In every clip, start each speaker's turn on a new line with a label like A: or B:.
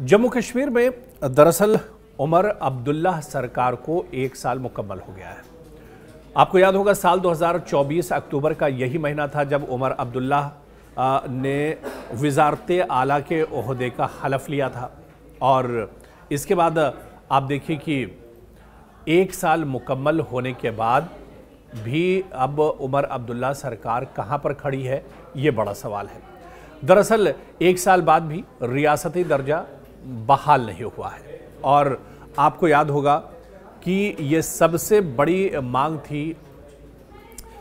A: जम्मू कश्मीर में दरअसल उमर अब्दुल्ला सरकार को 1 साल मुकम्मल हो गया है। आपको याद होगा साल 2024 अक्टूबर का यही महीना था जब उमर अब्दुल्ला ने वज़ारत आला के ओहदे का हलफ लिया था और इसके बाद आप देखिए कि 1 साल मुकम्मल होने के बाद भी अब उमर अब्दुल्ला सरकार कहां पर खड़ी है, ये बड़ा सवाल है। दरअसल 1 साल बाद भी रियासती दर्जा बहाल नहीं हुआ है और आपको याद होगा कि ये सबसे बड़ी मांग थी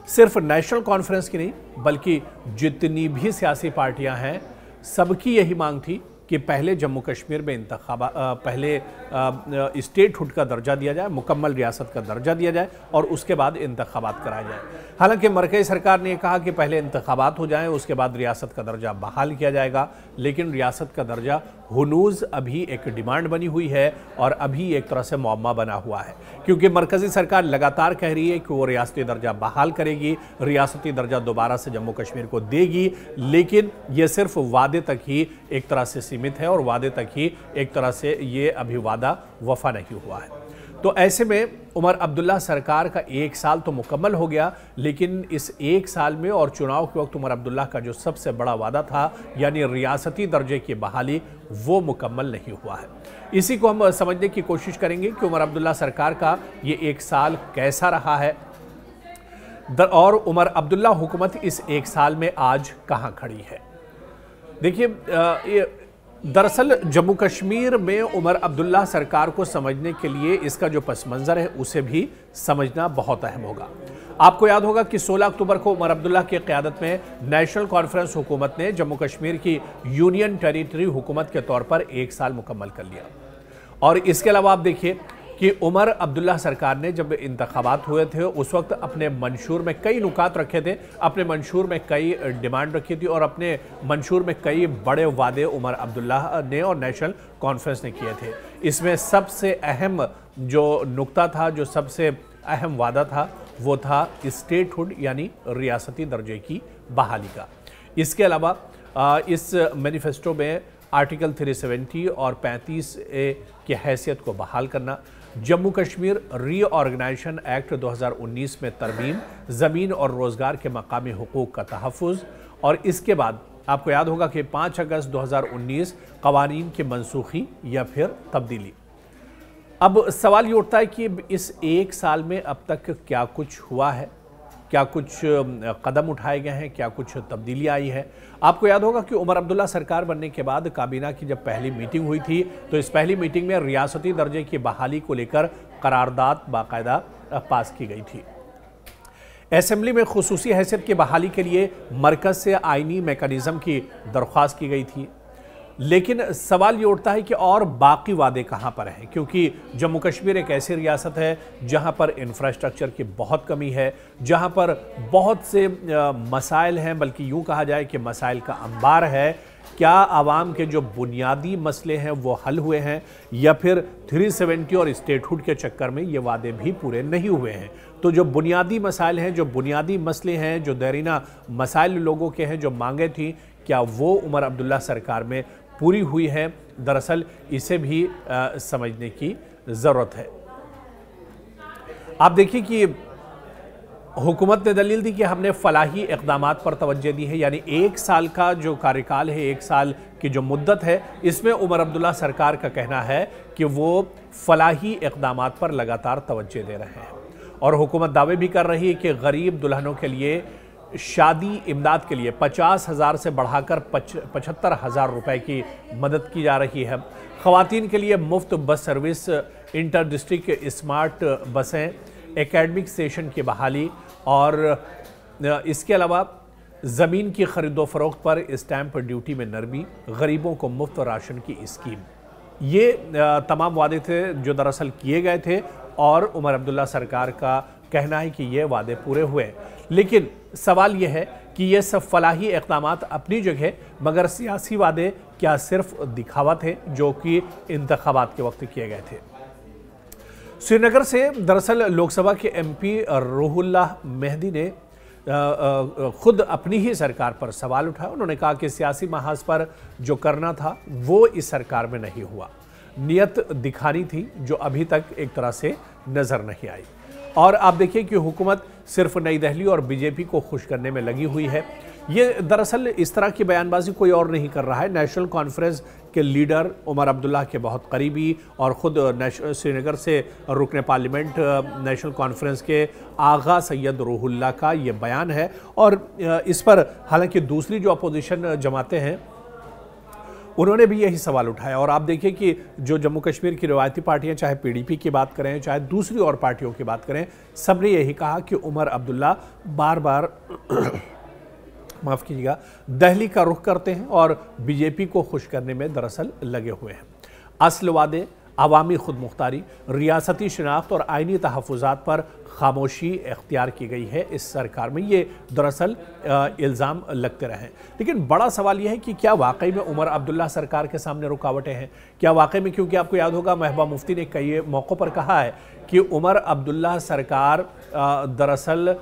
A: सिर्फ नेशनल कॉन्फ्रेंस की नहीं बल्कि जितनी भी सियासी पार्टियां हैं सबकी यही मांग थी कि पहले जम्मू कश्मीर में पहले स्टेटहुड का दर्जा दिया जाए, मुकम्मल रियासत का दर्जा दिया जाए और उसके बाद इंतखाबात कराए जाए। हालांकि मरकज़ी सरकार ने कहा कि पहले इंतखाबात हो जाएं, उसके बाद रियासत का दर्जा बहाल किया जाएगा, लेकिन रियासत का दर्जा हुनूज़ अभी एक डिमांड बनी हुई है और अभी एक तरह से मुअम्मा बना हुआ है, क्योंकि मरकज़ी सरकार लगातार कह रही है कि वो रियासती दर्जा बहाल करेगी, रियासती दर्जा दोबारा से जम्मू कश्मीर को देगी, लेकिन ये सिर्फ वादे तक ही एक तरह से सीमित है और वादे तक ही एक तरह से ये अभी वादा वफा नहीं हुआ है। तो ऐसे में उमर अब्दुल्ला सरकार का 1 साल तो मुकम्मल हो गया, लेकिन इस 1 साल में और चुनाव के वक्त उमर अब्दुल्ला का जो सबसे बड़ा वादा था यानी रियासती दर्जे की बहाली, वो मुकम्मल नहीं हुआ है। इसी को हम समझने की कोशिश करेंगे कि उमर अब्दुल्ला सरकार का ये 1 साल कैसा रहा है और उमर अब्दुल्ला हुकूमत इस 1 साल में आज कहां खड़ी है। देखिए, दरअसल जम्मू कश्मीर में उमर अब्दुल्ला सरकार को समझने के लिए इसका जो पस मंज़र है उसे भी समझना बहुत अहम होगा। आपको याद होगा कि 16 अक्टूबर को उमर अब्दुल्ला की क़यादत में नेशनल कॉन्फ्रेंस हुकूमत ने जम्मू कश्मीर की यूनियन टेरिटरी हुकूमत के तौर पर 1 साल मुकम्मल कर लिया। और इसके अलावा आप देखिए कि उमर अब्दुल्ला सरकार ने जब इंतखाबात हुए थे उस वक्त अपने मंशूर में कई नुकात रखे थे, अपने मंशूर में कई डिमांड रखी थी और अपने मंशूर में कई बड़े वादे उमर अब्दुल्ला ने और नेशनल कॉन्फ्रेंस ने किए थे। इसमें सबसे अहम जो नुक्ता था, जो सबसे अहम वादा था, वो था स्टेटहुड यानी रियासती दर्जे की बहाली का। इसके अलावा इस मैनिफेस्टो में आर्टिकल 370 और 35A की हैसियत को बहाल करना, जम्मू कश्मीर रीऑर्गेनाइजेशन एक्ट 2019 में तरमीम, ज़मीन और रोज़गार के मकामी हुकूक का तहफ़्फ़ुज़ और इसके बाद आपको याद होगा कि 5 अगस्त 2019 क़वानीन की मनसूखी या फिर तब्दीली। अब सवाल ये उठता है कि इस 1 साल में अब तक क्या कुछ हुआ है, क्या कुछ कदम उठाए गए हैं, क्या कुछ तब्दीली आई है। आपको याद होगा कि उमर अब्दुल्ला सरकार बनने के बाद काबीना की जब पहली मीटिंग हुई थी तो इस पहली मीटिंग में रियासती दर्जे की बहाली को लेकर करारदाद बाकायदा पास की गई थी। असेंबली में खुसूसी हैसियत की बहाली के लिए मरकज़ से आइनी मेकनिज़म की दरख्वास्त की गई थी, लेकिन सवाल ये उठता है कि और बाकी वादे कहां पर हैं, क्योंकि जम्मू कश्मीर एक ऐसी रियासत है जहां पर इंफ्रास्ट्रक्चर की बहुत कमी है, जहां पर बहुत से मसाइल हैं, बल्कि यूं कहा जाए कि मसाइल का अंबार है। क्या आवाम के जो बुनियादी मसले हैं वो हल हुए हैं या फिर 370 और स्टेटहुड के चक्कर में ये वादे भी पूरे नहीं हुए हैं। तो जो बुनियादी मसाइल हैं, जो बुनियादी मसले हैं, जो देरीना मसाइल लोगों के हैं, जो मांगे थी, क्या वो उमर अब्दुल्ला सरकार में पूरी हुई है? दरअसल इसे भी समझने की ज़रूरत है। आप देखिए कि हुकूमत ने दलील दी कि हमने फलाही इक़दामात पर तवज्जो दी है, यानी 1 साल का जो कार्यकाल है, 1 साल की जो मुद्दत है, इसमें उमर अब्दुल्ला सरकार का कहना है कि वो फलाही इक़दामात पर लगातार तवज्जो दे रहे हैं और हुकूमत दावे भी कर रही है कि गरीब दुल्हनों के लिए शादी इमदाद के लिए 50,000 से बढ़ाकर 75,000 रुपए की मदद की जा रही है। ख़वातीन के लिए मुफ्त bus service, inter district smart बसें, एकेडमिक सेशन की बहाली और इसके अलावा ज़मीन की खरीदो फरोख्त पर स्टैंप ड्यूटी में नरमी, गरीबों को मुफ्त राशन की स्कीम, ये तमाम वादे थे जो दरअसल किए गए थे और उमर अब्दुल्ला सरकार का कहना है कि ये वादे पूरे हुए। लेकिन सवाल यह है कि ये सब फलाही इक़दामात अपनी जगह, मगर सियासी वादे क्या सिर्फ दिखावा थे जो कि इंतखाबात के वक्त किए गए थे। श्रीनगर से दरअसल लोकसभा के MP रूहुल्लाह मेहदी ने खुद अपनी ही सरकार पर सवाल उठाया। उन्होंने कहा कि सियासी महाज पर जो करना था वो इस सरकार में नहीं हुआ, नियत दिखानी थी जो अभी तक एक तरह से नजर नहीं आई। और आप देखिए कि हुकूमत सिर्फ नई दिल्ली और बीजेपी को खुश करने में लगी हुई है। ये दरअसल इस तरह की बयानबाजी कोई और नहीं कर रहा है। नेशनल कॉन्फ्रेंस के लीडर उमर अब्दुल्ला के बहुत करीबी और ख़ुद श्रीनगर से रुकने पार्लियामेंट नेशनल कॉन्फ्रेंस के आगा सैयद रूहुल्लाह का ये बयान है। और इस पर हालांकि दूसरी जो अपोजिशन जमातें हैं उन्होंने भी यही सवाल उठाया। और आप देखिए कि जो जम्मू कश्मीर की रिवायती पार्टियां, चाहे पीडीपी की बात करें चाहे दूसरी और पार्टियों की बात करें, सब ने यही कहा कि उमर अब्दुल्ला बार बार माफ़ कीजिएगा दिल्ली का रुख करते हैं और बीजेपी को खुश करने में दरअसल लगे हुए हैं। असल वादे, अवामी खुद मुख्तारी, रियासती शनाख्त और आइनी तहफ़्फ़ुज़ात पर खामोशी इख्तियार की गई है इस सरकार में, ये दरअसल इल्ज़ाम लगते रहे। लेकिन बड़ा सवाल यह है कि क्या वाकई में उमर अब्दुल्ला सरकार के सामने रुकावटें हैं? क्या वाकई में, क्योंकि आपको याद होगा महबूबा मुफ्ती ने कई मौक़ों पर कहा है कि उमर अब्दुल्ला सरकार दरअसल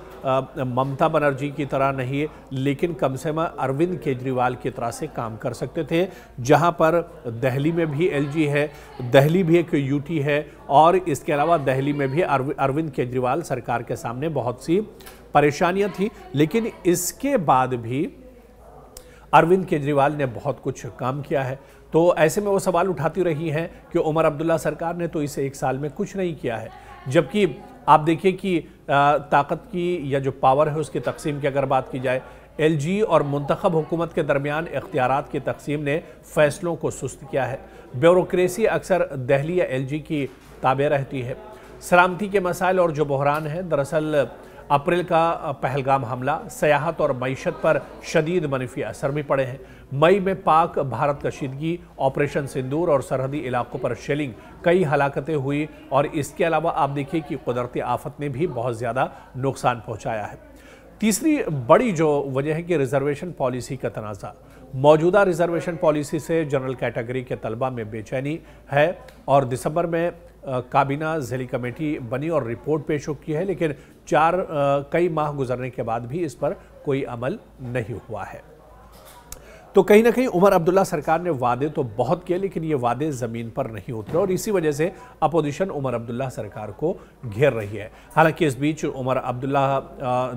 A: ममता बनर्जी की तरह नहीं, लेकिन कम से कम अरविंद केजरीवाल की तरह से काम कर सकते थे, जहां पर दिल्ली में भी एलजी है, दिल्ली भी एक यूटी है और इसके अलावा दिल्ली में भी अरविंद केजरीवाल सरकार के सामने बहुत सी परेशानियां थी। लेकिन इसके बाद भी अरविंद केजरीवाल ने बहुत कुछ काम किया है। तो ऐसे में वो सवाल उठाती रही हैं कि उमर अब्दुल्ला सरकार ने तो इस एक साल में कुछ नहीं किया है। जबकि आप देखिए कि ताकत की या जो पावर है उसकी तकसीम की अगर बात की जाए, एलजी और मुंतखब हुकूमत के दरमियान इख्तियारात की तकसीम ने फैसलों को सुस्त किया है। ब्यूरोक्रेसी अक्सर दिल्ली या एलजी की ताबे रहती है। सलामती के मसाइल और जो बहरान है, दरअसल अप्रैल का पहलगाम हमला सयाहत और मईशत पर शदीद मनफी असर भी पड़े हैं। मई में पाक भारत कशीदगी, ऑपरेशन सिंदूर और सरहदी इलाकों पर शेलिंग, कई हलाकतें हुई। और इसके अलावा आप देखिए कि कुदरती आफत ने भी बहुत ज़्यादा नुकसान पहुँचाया है। तीसरी बड़ी जो वजह है कि रिजर्वेशन पॉलिसी का तनाज़ा। मौजूदा रिजर्वेशन पॉलिसी से जनरल कैटेगरी के तलबा में बेचैनी है और दिसंबर में काबीना ज़िली कमेटी बनी और रिपोर्ट पेश की है, लेकिन कई माह गुजरने के बाद भी इस पर कोई अमल नहीं हुआ है। तो कहीं ना कहीं उमर अब्दुल्ला सरकार ने वादे तो बहुत किए, लेकिन ये वादे ज़मीन पर नहीं उतरे और इसी वजह से अपोजिशन उमर अब्दुल्ला सरकार को घेर रही है। हालांकि इस बीच उमर अब्दुल्ला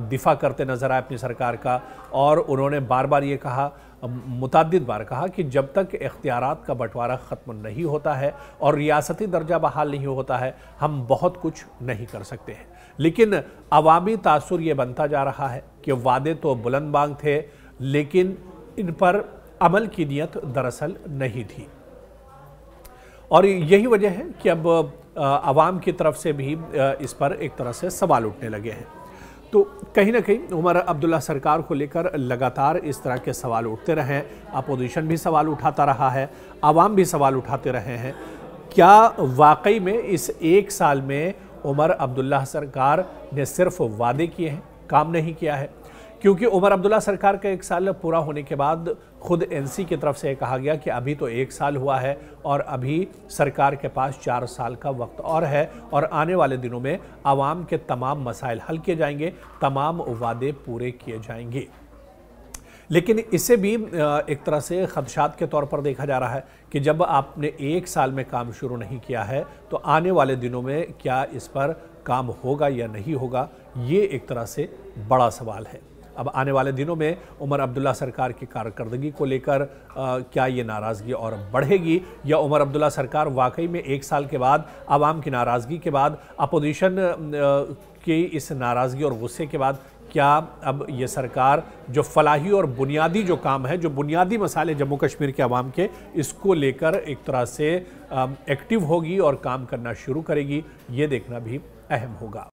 A: दिफा करते नजर आए अपनी सरकार का और उन्होंने बार बार ये कहा, मुतअद्दिद बार कहा कि जब तक इख्तियारात का बंटवारा ख़त्म नहीं होता है और रियासती दर्जा बहाल नहीं होता है, हम बहुत कुछ नहीं कर सकते हैं। लेकिन अवामी तासुर ये बनता जा रहा है कि वादे तो बुलंद बांग थे, लेकिन इन पर अमल की नीयत दरअसल नहीं थी। और यही वजह है कि अब अवाम की तरफ से भी इस पर एक तरह से सवाल उठने लगे हैं। तो कहीं ना कहीं उमर अब्दुल्ला सरकार को लेकर लगातार इस तरह के सवाल उठते रहे हैं। अपोजिशन भी सवाल उठाता रहा है, आवाम भी सवाल उठाते रहे हैं। क्या वाकई में इस एक साल में उमर अब्दुल्ला सरकार ने सिर्फ वादे किए हैं, काम नहीं किया है? क्योंकि उमर अब्दुल्ला सरकार का एक साल पूरा होने के बाद खुद एनसी की तरफ से कहा गया कि अभी तो एक साल हुआ है और अभी सरकार के पास 4 साल का वक्त और है और आने वाले दिनों में आवाम के तमाम मसाइल हल किए जाएंगे, तमाम वादे पूरे किए जाएंगे। लेकिन इसे भी एक तरह से खदशात के तौर पर देखा जा रहा है कि जब आपने एक साल में काम शुरू नहीं किया है तो आने वाले दिनों में क्या इस पर काम होगा या नहीं होगा, ये एक तरह से बड़ा सवाल है। अब आने वाले दिनों में उमर अब्दुल्ला सरकार की कारकर्दगी को लेकर क्या ये नाराज़गी और बढ़ेगी या उमर अब्दुल्ला सरकार वाकई में एक साल के बाद आवाम की नाराज़गी के बाद, अपोजिशन की इस नाराज़गी और गुस्से के बाद, क्या अब ये सरकार जो फलाही और बुनियादी जो काम है, जो बुनियादी मसाले जम्मू कश्मीर के आवाम के, इसको लेकर एक तरह से एक्टिव होगी और काम करना शुरू करेगी, ये देखना भी अहम होगा।